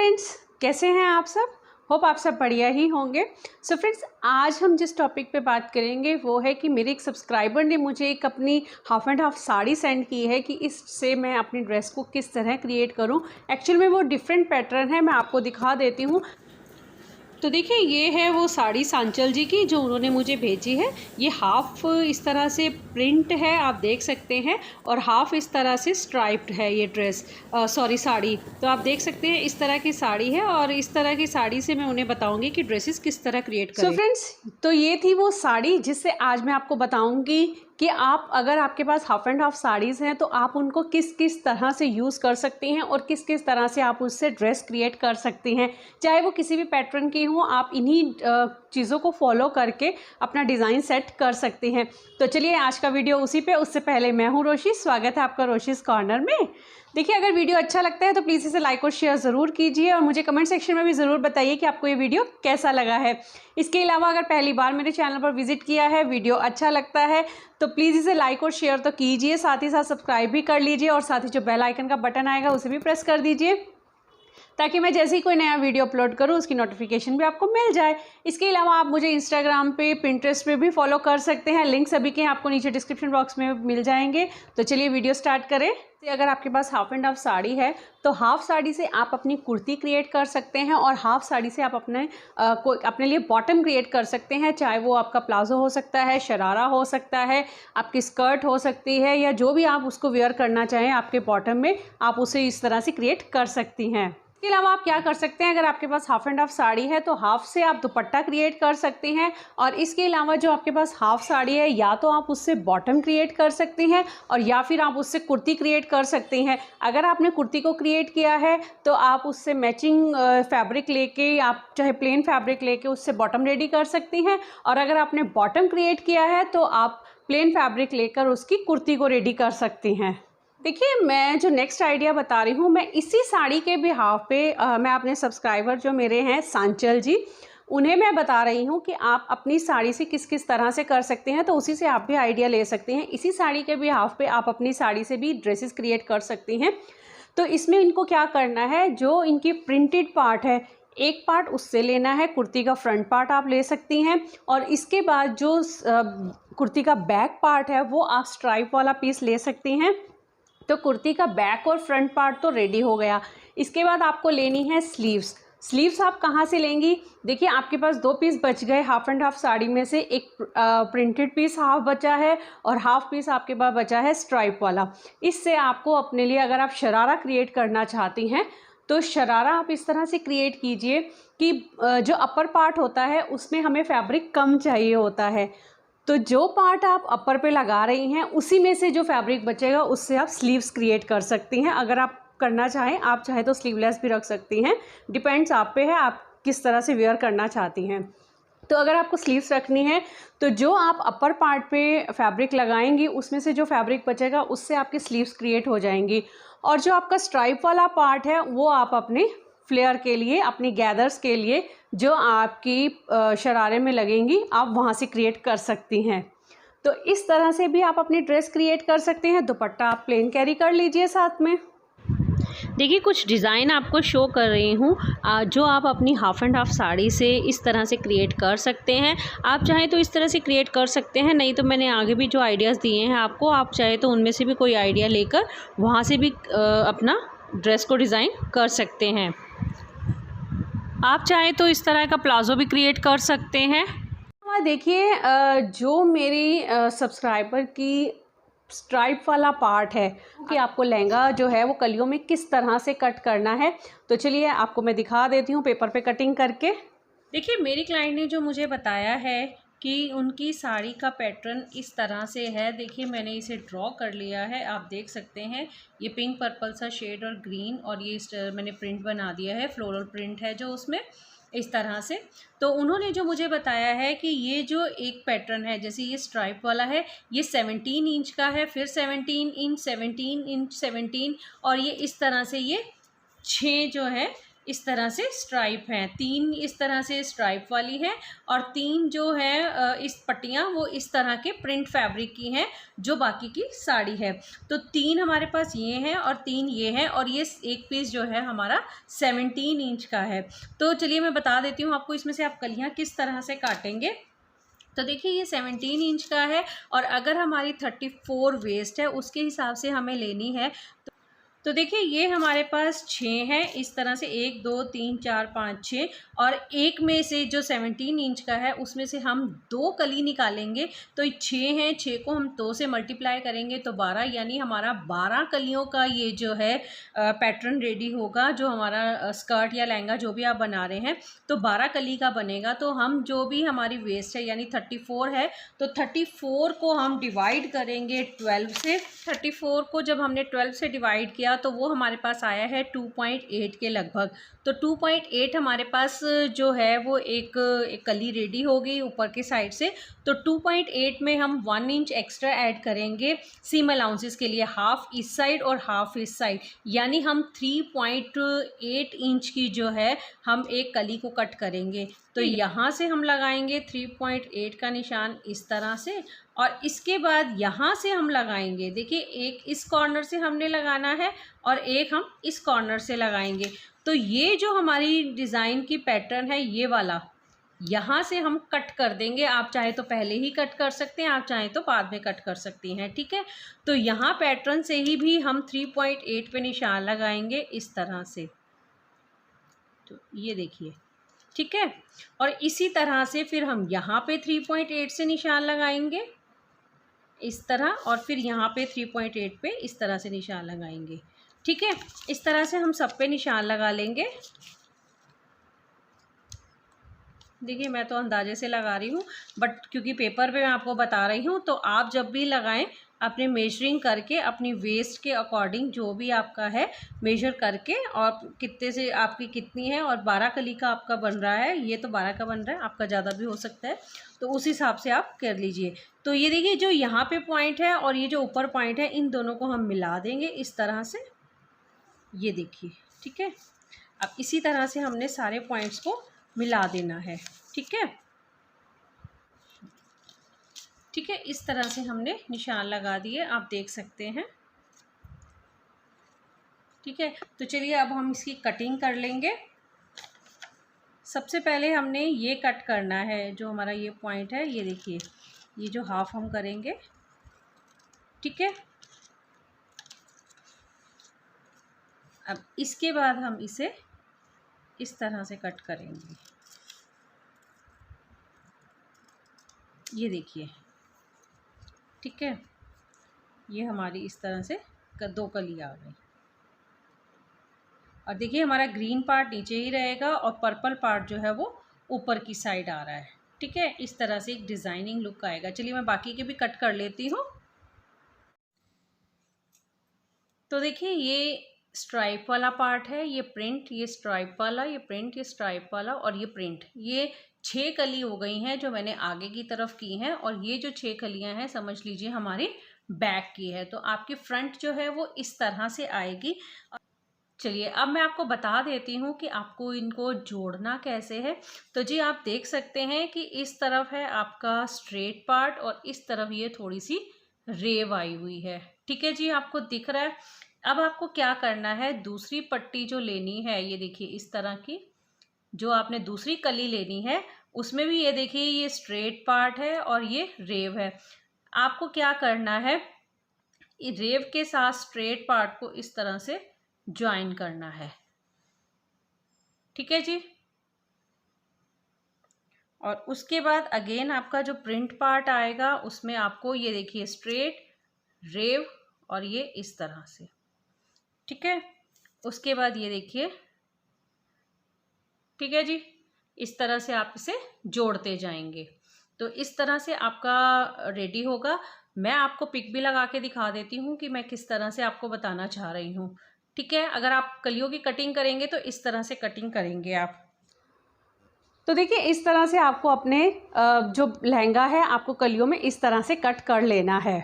Friends, कैसे हैं आप सब। होप आप सब बढ़िया ही होंगे। सो फ्रेंड्स, आज हम जिस टॉपिक पे बात करेंगे वो है कि मेरे एक सब्सक्राइबर ने मुझे एक अपनी half and half sari send की है कि इससे मैं अपनी ड्रेस को किस तरह क्रिएट करूं। एक्चुअल में वो डिफरेंट पैटर्न है, मैं आपको दिखा देती हूँ। तो देखिए, ये है वो साड़ी सांचल जी की जो उन्होंने मुझे भेजी है। ये हाफ़ इस तरह से प्रिंट है, आप देख सकते हैं, और हाफ़ इस तरह से स्ट्राइप्ड है ये ड्रेस, सॉरी साड़ी। तो आप देख सकते हैं इस तरह की साड़ी है, और इस तरह की साड़ी से मैं उन्हें बताऊंगी कि ड्रेसेस किस तरह क्रिएट करें। सो फ्रेंड्स, तो ये थी वो साड़ी जिससे आज मैं आपको बताऊंगी कि आप अगर आपके पास हाफ़ एंड हाफ़ साड़ीज़ हैं तो आप उनको किस किस तरह से यूज़ कर सकती हैं और किस किस तरह से आप उससे ड्रेस क्रिएट कर सकती हैं। चाहे वो किसी भी पैटर्न की हो, आप इन्हीं चीज़ों को फॉलो करके अपना डिज़ाइन सेट कर सकती हैं। तो चलिए आज का वीडियो उसी पे। उससे पहले मैं हूँ रोशी, स्वागत है आपका रोशीज़ कॉर्नर में। देखिए, अगर वीडियो अच्छा लगता है तो प्लीज़ इसे लाइक और शेयर ज़रूर कीजिए, और मुझे कमेंट सेक्शन में भी ज़रूर बताइए कि आपको ये वीडियो कैसा लगा है। इसके अलावा अगर पहली बार मेरे चैनल पर विजिट किया है, वीडियो अच्छा लगता है तो प्लीज़ इसे लाइक और शेयर तो कीजिए, साथ ही साथ सब्सक्राइब भी कर लीजिए, और साथ ही जो बेल आइकन का बटन आएगा उसे भी प्रेस कर दीजिए, ताकि मैं जैसे ही कोई नया वीडियो अपलोड करूँ उसकी नोटिफिकेशन भी आपको मिल जाए। इसके अलावा आप मुझे इंस्टाग्राम पे, पिंटरेस्ट पे भी फॉलो कर सकते हैं। लिंक सभी के आपको नीचे डिस्क्रिप्शन बॉक्स में मिल जाएंगे। तो चलिए वीडियो स्टार्ट करें। अगर आपके पास हाफ़ एंड हाफ़ साड़ी है तो हाफ़ साड़ी से आप अपनी कुर्ती क्रिएट कर सकते हैं, और हाफ़ साड़ी से आप अपने लिए बॉटम क्रिएट कर सकते हैं। चाहे वो आपका प्लाजो हो सकता है, शरारा हो सकता है, आपकी स्कर्ट हो सकती है, या जो भी आप उसको वेयर करना चाहें आपके बॉटम में, आप उसे इस तरह से क्रिएट कर सकती हैं। इसके अलावा आप क्या कर सकते हैं, अगर आपके पास हाफ़ एंड हाफ़ साड़ी है तो हाफ़ से आप दुपट्टा क्रिएट कर सकते हैं, और इसके अलावा जो आपके पास हाफ़ साड़ी है या तो आप उससे बॉटम क्रिएट कर सकते हैं, और या फिर आप उससे कुर्ती क्रिएट कर सकते हैं। अगर आपने कुर्ती को क्रिएट किया है तो आप उससे मैचिंग फैब्रिक लेके, आप चाहे प्लेन फैब्रिक लेके उससे बॉटम रेडी कर सकती हैं, और अगर आपने बॉटम क्रिएट किया है तो आप प्लेन फैब्रिक लेकर उसकी कुर्ती को रेडी कर सकती हैं। देखिए, मैं जो नेक्स्ट आइडिया बता रही हूँ, मैं इसी साड़ी के बिहाफ पे मैं अपने सब्सक्राइबर जो मेरे हैं सांचल जी, उन्हें मैं बता रही हूँ कि आप अपनी साड़ी से किस किस तरह से कर सकते हैं। तो उसी से आप भी आइडिया ले सकते हैं। इसी साड़ी के बिहाफ पे आप अपनी साड़ी से भी ड्रेसेस क्रिएट कर सकती हैं। तो इसमें इनको क्या करना है, जो इनकी प्रिंटेड पार्ट है एक पार्ट उससे लेना है, कुर्ती का फ्रंट पार्ट आप ले सकती हैं, और इसके बाद जो कुर्ती का बैक पार्ट है वो आप स्ट्राइप वाला पीस ले सकती हैं। तो कुर्ती का बैक और फ्रंट पार्ट तो रेडी हो गया। इसके बाद आपको लेनी है स्लीव्स। स्लीव्स आप कहाँ से लेंगी, देखिए आपके पास दो पीस बच गए हाफ़ एंड हाफ़ साड़ी में से। एक प्रिंटेड पीस हाफ बचा है, और हाफ पीस आपके पास बचा है स्ट्राइप वाला। इससे आपको अपने लिए, अगर आप शरारा क्रिएट करना चाहती हैं तो शरारा आप इस तरह से क्रिएट कीजिए कि जो अपर पार्ट होता है उसमें हमें फैब्रिक कम चाहिए होता है। तो जो पार्ट आप अपर पे लगा रही हैं उसी में से जो फैब्रिक बचेगा उससे आप स्लीव्स क्रिएट कर सकती हैं। अगर आप करना चाहें, आप चाहे तो स्लीवलेस भी रख सकती हैं, डिपेंड्स आप पे है आप किस तरह से वेयर करना चाहती हैं। तो अगर आपको स्लीव्स रखनी है तो जो आप अपर पार्ट पे फैब्रिक लगाएंगी उसमें से जो फैब्रिक बचेगा उससे आपकी स्लीव्स क्रिएट हो जाएंगी, और जो आपका स्ट्राइप वाला पार्ट है वो आप अपने फ्लेयर के लिए, अपनी गैदर्स के लिए जो आपकी शरारे में लगेंगी, आप वहाँ से क्रिएट कर सकती हैं। तो इस तरह से भी आप अपनी ड्रेस क्रिएट कर सकते हैं। दुपट्टा आप प्लेन कैरी कर लीजिए साथ में। देखिए, कुछ डिज़ाइन आपको शो कर रही हूँ जो आप अपनी हाफ़ एंड हाफ़ साड़ी से इस तरह से क्रिएट कर सकते हैं। आप चाहें तो इस तरह से क्रिएट कर सकते हैं, नहीं तो मैंने आगे भी जो आइडियाज़ दिए हैं आपको, आप चाहे तो उनमें से भी कोई आइडिया लेकर वहाँ से भी अपना ड्रेस को डिज़ाइन कर सकते हैं। आप चाहें तो इस तरह का प्लाजो भी क्रिएट कर सकते हैं। देखिए, जो मेरी सब्सक्राइबर की स्ट्राइप वाला पार्ट है कि आपको लहंगा जो है वो कलियों में किस तरह से कट करना है, तो चलिए आपको मैं दिखा देती हूँ पेपर पे कटिंग करके। देखिए, मेरी क्लाइंट ने जो मुझे बताया है कि उनकी साड़ी का पैटर्न इस तरह से है। देखिए, मैंने इसे ड्रॉ कर लिया है, आप देख सकते हैं। ये पिंक पर्पल सा शेड और ग्रीन, और ये मैंने प्रिंट बना दिया है, फ्लोरल प्रिंट है जो उसमें इस तरह से। तो उन्होंने जो मुझे बताया है कि ये जो एक पैटर्न है, जैसे ये स्ट्राइप वाला है, ये 17 इंच का है, फिर 17 इंच, 17 इंच, 17, और ये इस तरह से ये 6 जो है इस तरह से स्ट्राइप हैं, 3 इस तरह से स्ट्राइप वाली है और 3 जो है इस पट्टियाँ वो इस तरह के प्रिंट फैब्रिक की हैं जो बाकी की साड़ी है। तो 3 हमारे पास ये हैं और 3 ये हैं और ये एक पीस जो है हमारा 17 इंच का है। तो चलिए मैं बता देती हूँ आपको इसमें से आप कलियाँ किस तरह से काटेंगे। तो देखिए ये 17 इंच का है और अगर हमारी 34 वेस्ट है उसके हिसाब से हमें लेनी है। तो देखिए ये हमारे पास 6 हैं इस तरह से 1 2 3 4 5 6 और एक में से जो 17 इंच का है उसमें से हम 2 कली निकालेंगे। तो 6 हैं, 6 को हम 2 से मल्टीप्लाई करेंगे तो 12, यानी हमारा 12 कलियों का ये जो है पैटर्न रेडी होगा। जो हमारा स्कर्ट या लहंगा जो भी आप बना रहे हैं तो 12 कली का बनेगा। तो हम जो भी हमारी वेस्ट है यानी 34 है तो 34 को हम डिवाइड करेंगे 12 से। 34 को जब हमने 12 से डिवाइड किया तो वो हमारे पास आया है 2.8 के लगभग। तो 2.8 हमारे पास जो है वो एक कली रेडी हो गई ऊपर की साइड से। तो 2.8 में हम 1 इंच एक्स्ट्रा ऐड करेंगे सीम अलाउंसेस के लिए, हाफ इस साइड और हाफ इस साइड, यानी हम 3.8 इंच की जो है हम एक कली को कट करेंगे। तो यहाँ से हम लगाएंगे 3.8 का निशान इस तरह से और इसके बाद यहाँ से हम लगाएंगे, देखिए एक इस कॉर्नर से हमने लगाना है और एक हम इस कॉर्नर से लगाएंगे। तो ये जो हमारी डिज़ाइन की पैटर्न है ये वाला यहाँ से हम कट कर देंगे। आप चाहे तो पहले ही कट कर सकते हैं, आप चाहे तो बाद में कट कर सकती हैं, ठीक है। तो यहाँ पैटर्न से ही भी हम 3.8 पे निशान लगाएंगे इस तरह से। तो ये देखिए, ठीक है। और इसी तरह से फिर हम यहाँ पे 3.8 से निशान लगाएंगे इस तरह और फिर यहाँ पे 3.8 पे इस तरह से निशान लगाएंगे, ठीक है। इस तरह से हम सब पे निशान लगा लेंगे। देखिए मैं तो अंदाजे से लगा रही हूँ बट क्योंकि पेपर पे मैं आपको बता रही हूँ, तो आप जब भी लगाएं अपने मेजरिंग करके अपनी वेस्ट के अकॉर्डिंग जो भी आपका है मेजर करके, और कितने से आपकी कितनी है और 12 कली का आपका बन रहा है, ये तो 12 का बन रहा है, आपका ज़्यादा भी हो सकता है, तो उस हिसाब से आप कर लीजिए। तो ये देखिए जो यहाँ पे पॉइंट है और ये जो ऊपर पॉइंट है इन दोनों को हम मिला देंगे इस तरह से, ये देखिए, ठीक है। अब इसी तरह से हमने सारे पॉइंट्स को मिला देना है, ठीक है, ठीक है। इस तरह से हमने निशान लगा दिए, आप देख सकते हैं, ठीक है। तो चलिए अब हम इसकी कटिंग कर लेंगे। सबसे पहले हमने ये कट करना है, जो हमारा ये पॉइंट है, ये देखिए, ये जो हाफ हम करेंगे, ठीक है। अब इसके बाद हम इसे इस तरह से कट करेंगे, ये देखिए, ठीक है। ये हमारी इस तरह से 2 कली आ गई और देखिए हमारा ग्रीन पार्ट नीचे ही रहेगा और पर्पल पार्ट जो है वो ऊपर की साइड आ रहा है, ठीक है। इस तरह से एक डिज़ाइनिंग लुक आएगा। चलिए मैं बाकी के भी कट कर लेती हूँ। तो देखिए ये स्ट्राइप वाला पार्ट है, ये प्रिंट, ये स्ट्राइप वाला, ये प्रिंट, ये स्ट्राइप वाला और ये प्रिंट, ये 6 कली हो गई हैं जो मैंने आगे की तरफ की हैं और ये जो 6 कलियां हैं समझ लीजिए हमारी बैक की है। तो आपकी फ्रंट जो है वो इस तरह से आएगी। चलिए अब मैं आपको बता देती हूँ कि आपको इनको जोड़ना कैसे है। तो जी आप देख सकते हैं कि इस तरफ है आपका स्ट्रेट पार्ट और इस तरफ ये थोड़ी सी रेव आई हुई है, ठीक है जी, आपको दिख रहा है। अब आपको क्या करना है, दूसरी पट्टी जो लेनी है, ये देखिए इस तरह की जो आपने दूसरी कली लेनी है उसमें भी ये देखिए ये स्ट्रेट पार्ट है और ये रेव है। आपको क्या करना है, रेव के साथ स्ट्रेट पार्ट को इस तरह से ज्वाइन करना है, ठीक है जी। और उसके बाद अगेन आपका जो प्रिंट पार्ट आएगा उसमें आपको ये देखिए स्ट्रेट, रेव और ये इस तरह से, ठीक है। उसके बाद ये देखिए, ठीक है जी, इस तरह से आप इसे जोड़ते जाएंगे। तो इस तरह से आपका रेडी होगा। मैं आपको पिक भी लगा के दिखा देती हूँ कि मैं किस तरह से आपको बताना चाह रही हूँ, ठीक है। अगर आप कलियों की कटिंग करेंगे तो इस तरह से कटिंग करेंगे आप। तो देखिए इस तरह से आपको अपने जो लहंगा है आपको कलियों में इस तरह से कट कर लेना है,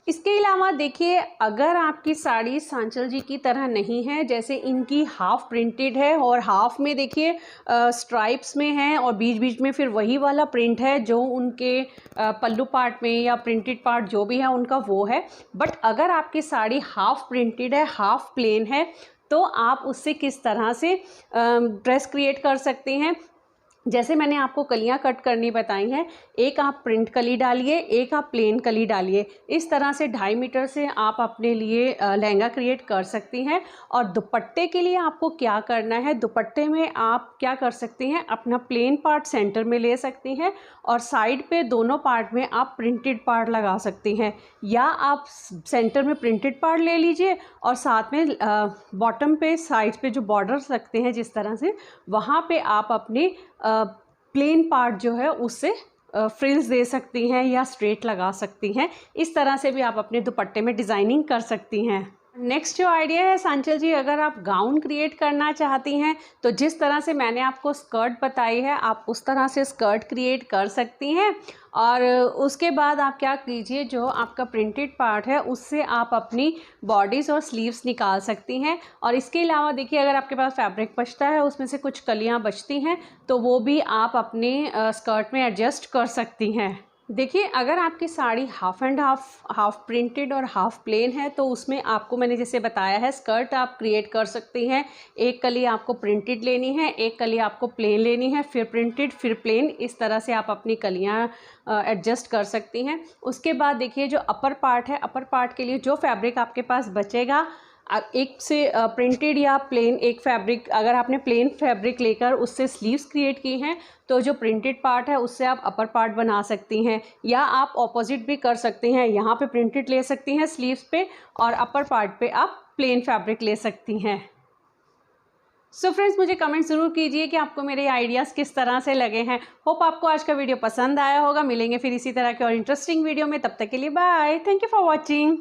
इसके अलावा देखिए, अगर आपकी साड़ी सांचल जी की तरह नहीं है, जैसे इनकी हाफ प्रिंटेड है और हाफ में देखिए स्ट्राइप्स में है और बीच बीच में फिर वही वाला प्रिंट है जो उनके पल्लू पार्ट में या प्रिंटेड पार्ट जो भी है उनका वो है। बट अगर आपकी साड़ी हाफ प्रिंटेड है, हाफ प्लेन है, तो आप उससे किस तरह से ड्रेस क्रिएट कर सकते हैं। जैसे मैंने आपको कलियां कट करनी बताई हैं, एक आप प्रिंट कली डालिए, एक आप प्लेन कली डालिए। इस तरह से 2.5 मीटर से आप अपने लिए लहंगा क्रिएट कर सकती हैं। और दुपट्टे के लिए आपको क्या करना है, दुपट्टे में आप क्या कर सकती हैं, अपना प्लेन पार्ट सेंटर में ले सकती हैं और साइड पे दोनों पार्ट में आप प्रिंटेड पार्ट लगा सकती हैं, या आप सेंटर में प्रिंटेड पार्ट ले लीजिए और साथ में बॉटम पे साइड पे जो बॉर्डर्स लगते हैं जिस तरह से, वहाँ पे आप अपने प्लेन पार्ट जो है उससे फ्रिल्स दे सकती हैं या स्ट्रेट लगा सकती हैं। इस तरह से भी आप अपने दुपट्टे में डिज़ाइनिंग कर सकती हैं। नेक्स्ट जो आइडिया है सांचल जी, अगर आप गाउन क्रिएट करना चाहती हैं तो जिस तरह से मैंने आपको स्कर्ट बताई है आप उस तरह से स्कर्ट क्रिएट कर सकती हैं। और उसके बाद आप क्या कीजिए, जो आपका प्रिंटेड पार्ट है उससे आप अपनी बॉडीज़ और स्लीव्स निकाल सकती हैं। और इसके अलावा देखिए, अगर आपके पास फैब्रिक बचता है, उसमें से कुछ कलियां बचती हैं, तो वो भी आप अपने स्कर्ट में एडजस्ट कर सकती हैं। देखिए, अगर आपकी sari half and half printed और हाफ प्लेन है तो उसमें आपको मैंने जैसे बताया है, स्कर्ट आप क्रिएट कर सकती हैं। एक कली आपको प्रिंटेड लेनी है, एक कली आपको प्लेन लेनी है, फिर प्रिंटेड फिर प्लेन, इस तरह से आप अपनी कलियां एडजस्ट कर सकती हैं। उसके बाद देखिए, जो अपर पार्ट है, अपर पार्ट के लिए जो फैब्रिक आपके पास बचेगा, एक से प्रिंटेड या प्लेन एक फैब्रिक, अगर आपने प्लेन फैब्रिक लेकर उससे स्लीव्स क्रिएट की हैं तो जो प्रिंटेड पार्ट है उससे आप अपर पार्ट बना सकती हैं। या आप ऑपोजिट भी कर सकती हैं, यहाँ पे प्रिंटेड ले सकती हैं स्लीव्स पे और अपर पार्ट पे आप प्लेन फैब्रिक ले सकती हैं। सो फ्रेंड्स, मुझे कमेंट ज़रूर कीजिए कि आपको मेरे आइडियाज़ किस तरह से लगे हैं। होप आपको आज का वीडियो पसंद आया होगा। मिलेंगे फिर इसी तरह के और इंटरेस्टिंग वीडियो में, तब तक के लिए bye. Thank you for watching.